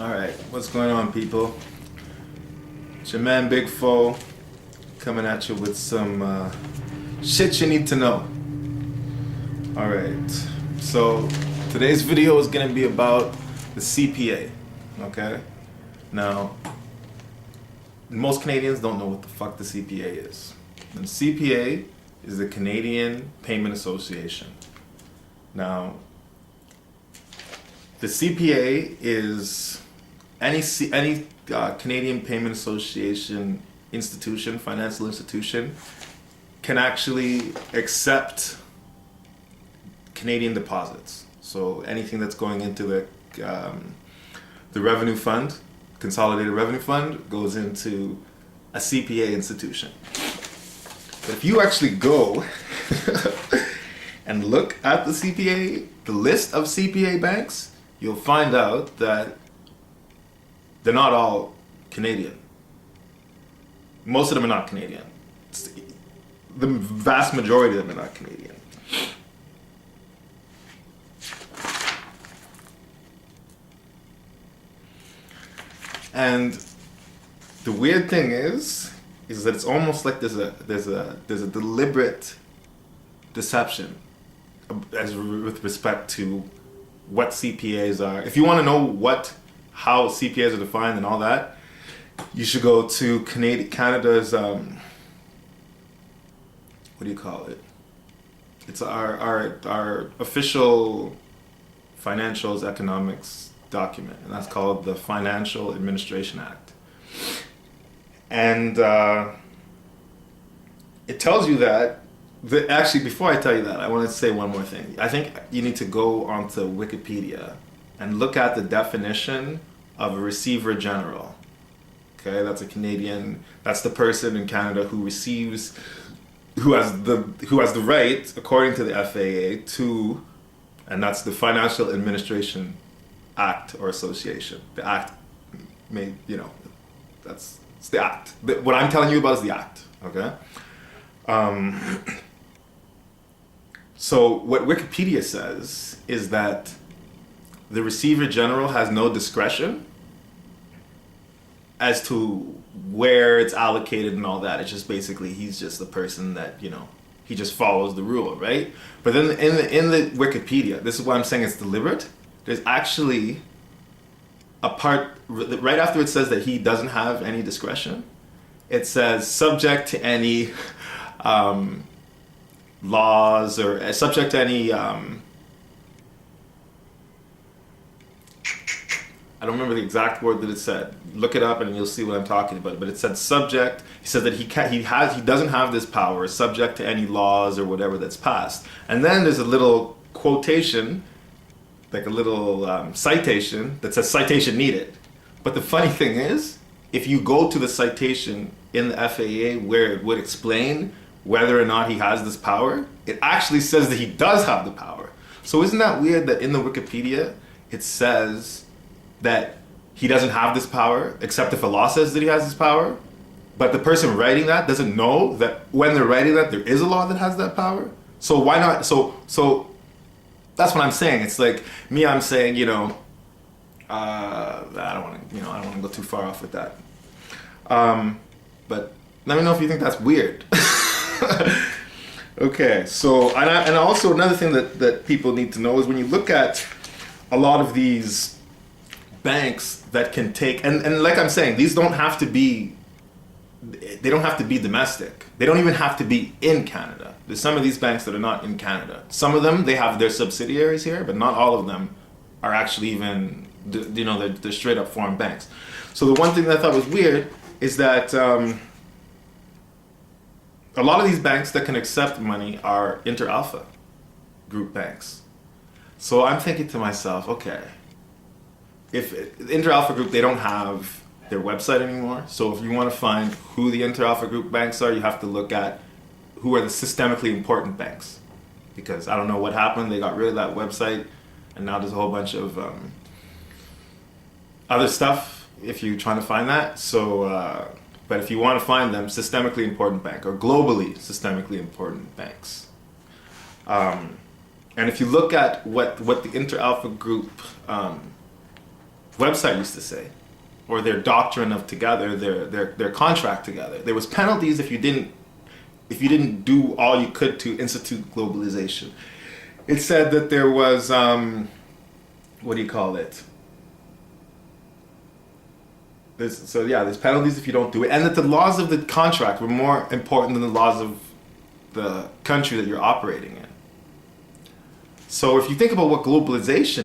Alright, what's going on, people? It's your man Big Foe coming at you with some shit you need to know. Alright, so today's video is gonna be about the CPA, okay? Now, most Canadians don't know what the fuck the CPA is. And the CPA is the Canadian Payment Association. Now, the CPA is any Canadian Payment Association institution, financial institution, can actually accept Canadian deposits. So anything that's going into the revenue fund, consolidated revenue fund, goes into a CPA institution. But if you actually go and look at the CPA, the list of CPA banks, you'll find out that they're not all Canadian. Most of them are not Canadian. The vast majority of them are not Canadian. And the weird thing is that it's almost like there's a deliberate deception as with respect to what CPAs are. If you want to know how CPAs are defined and all that, you should go to Canada's what do you call it? It's our official financials economics document, and that's called the Financial Administration Act. And it tells you that. Actually, before I tell you that, I want to say one more thing. I think you need to go onto Wikipedia and look at the definition of a receiver general. Okay, that's a Canadian. That's the person in Canada who has the right, according to the FAA, to, and that's the Financial Administration Act or Association. The Act, it's the Act. What I'm telling you about is the Act. Okay. So what Wikipedia says is that the Receiver General has no discretion as to where it's allocated and all that. It's just basically he's just the person that, he just follows the rule, right? But then in the Wikipedia, this is why I'm saying it's deliberate. There's actually a part right after it says that he doesn't have any discretion. It says subject to any laws or subject to any I don't remember the exact word that it said. Look it up and you'll see what I'm talking about. But it said subject. He said that he doesn't have this power, subject to any laws or whatever that's passed. And then there's a little quotation, like a little citation that says citation needed. But the funny thing is, if you go to the citation in the FAA where it would explain whether or not he has this power, it actually says that he does have the power. So isn't that weird that in the Wikipedia it says that he doesn't have this power except if a law says that he has this power, but the person writing that doesn't know that when they're writing that there is a law that has that power? So why not? So that's what I'm saying. It's like me, I'm saying, I don't want to go too far off with that. But let me know if you think that's weird. Okay, so and also another thing that people need to know is when you look at a lot of these banks that can take, and like I'm saying, they don't have to be domestic. They don't even have to be in Canada. There's some of these banks that are not in Canada. Some of them, they have their subsidiaries here, but not all of them are actually even, they're straight up foreign banks. So the one thing that I thought was weird is that a lot of these banks that can accept money are inter-alpha group banks. So I'm thinking to myself, okay, if inter-alpha group, they don't have their website anymore. So if you want to find who the inter-alpha group banks are, you have to look at who are the systemically important banks. Because I don't know what happened, they got rid of that website, and now there's a whole bunch of other stuff if you're trying to find that. So, but if you want to find them, systemically important bank or globally systemically important banks. And if you look at what the inter-alpha group website used to say, or their doctrine of together, their contract together. There was penalties if you didn't do all you could to institute globalization. It said that there was what do you call it? There's penalties if you don't do it, and that the laws of the contract were more important than the laws of the country that you're operating in. So if you think about what globalization